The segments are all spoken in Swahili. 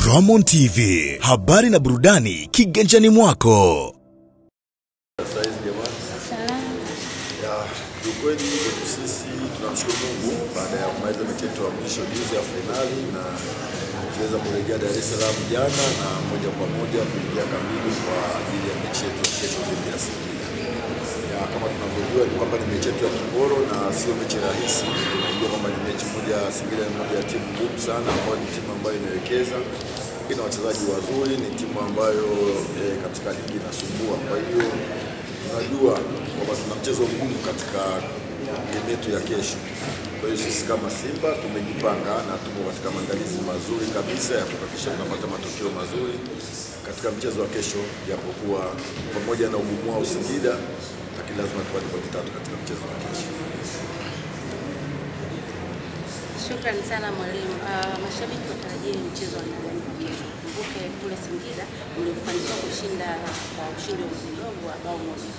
Ramon TV, habari na burudani kiganjani mwako. Kweli sisi tunamshukuru Mungu baada ya kumaliza mechi yetu ya mwisho juzi ya finali na tuweza kurejea Dar es Salaam jana na moja kwa moja kuingia kambini kwa ajili ya mechi yetu kesho dhidi ya Singida. Kama tunavyojua ni kwamba ni mechi yetu ya kiporo na sio mechi rahisi. Tunajua kwamba ni mechi moja, Singida ni moja ya timu ngumu sana, ambayo ni timu ambayo imewekeza, ina wachezaji wazuri, ni timu ambayo katika ligi inasumbua. Kwa hiyo tunajua kwamba tuna mchezo mgumu katika game yetu ya kesho. Kwa hiyo sisi kama Simba tumejipanga na tuko katika maandalizi mazuri kabisa ya kuhakikisha tunapata matokeo mazuri katika mchezo wa kesho, japokuwa pamoja na ugumu wa Singida, lakini lazima tupate pointi 3 katika mchezo wa kesho. Shukrani sana mwalimu. Mashabiki watarajie mchezo wa kesho. Kumbuke kule Singida mlifanikiwa kushinda kwa ushindi mdogo wa bao moja.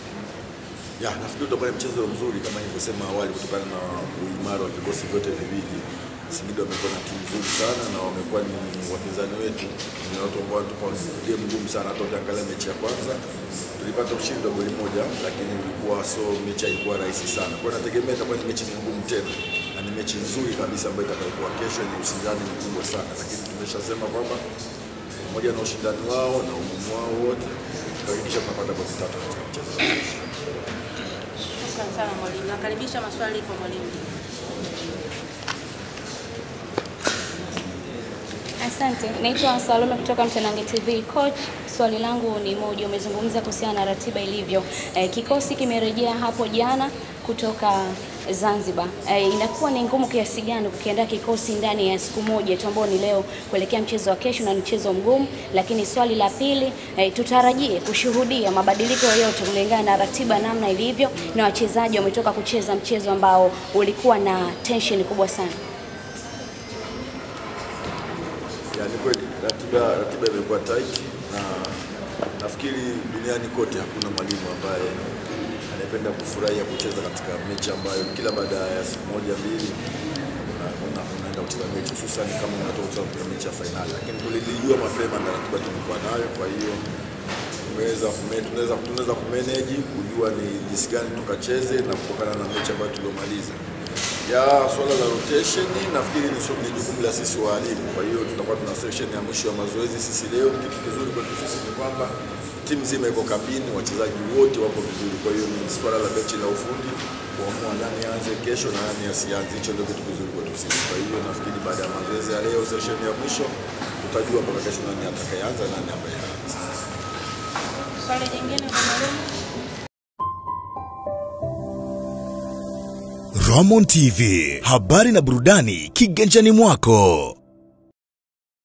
Nafikiri utakuwa mchezo mzuri kama nilivyosema awali, kutokana na uimara wa vikosi vyote viwili. Singida wamekuwa na timu nzuri sana na wamekuwa ni wapinzani wetu, ni watu ambao tupo game ngumu sana. Hata ukiangalia mechi ya kwanza tulipata ushindi wa goli moja, lakini ilikuwa mechi haikuwa rahisi sana. Kwa hiyo nategemea itakuwa ni mechi ngumu tena na ni mechi nzuri kabisa ambayo itakayokuwa kesho, ni ushindani mkubwa sana, lakini tumeshasema kwamba pamoja na ushindani wao na ugumu wao wote tutahakikisha tunapata pointi 3 katika mchezo wa kesho. Shukrani sana mwalimu. Nakaribisha maswali kwa mwalimu. Asante. Naitwa Salome kutoka Mtanange TV. Coach, swali langu ni moja. Umezungumza kuhusiana na ratiba ilivyo. Kikosi kimerejea hapo jana kutoka Zanzibar. Inakuwa ni ngumu kiasi gani kukiandaa kikosi ndani ya siku moja tu ambao ni leo kuelekea mchezo wa kesho na mchezo mgumu? Lakini swali la pili, tutarajie kushuhudia mabadiliko yoyote kulingana na ratiba namna ilivyo na wachezaji wametoka kucheza mchezo ambao ulikuwa na tension kubwa sana? Ni kweli ratiba imekuwa tight, na nafikiri duniani kote hakuna mwalimu ambaye anapenda kufurahia kucheza katika mechi ambayo kila baada ya siku moja mbili unaenda kucheza mechi, hususan kama unatoka kucheza katika mechi ya finali. Lakini tulijua mapema na ratiba tulikuwa nayo, kwa hiyo tunaweza kumanage kujua ni jinsi gani tukacheze na kutokana na mechi ambayo tuliomaliza. Swala la rotation nafikiri ni jukumu la sisi walimu. Kwa hiyo tutakuwa tuna session ya mwisho ya mazoezi sisi leo. Kitu kizuri kwa sisi ni kwamba timu nzima iko kambini, wachezaji wote wako vizuri. Kwa hiyo ni swala la benchi la ufundi kuamua nani aanze kesho na nani asianze. Hicho ndio kitu kizuri kwa sisi. Kwa hiyo nafikiri baada ya mazoezi ya leo, session ya mwisho, tutajua kwa kesho nani atakayeanza na nani ambaye haanza. Swali jingine kwa mwalimu. Ramon TV, habari na burudani kiganjani mwako.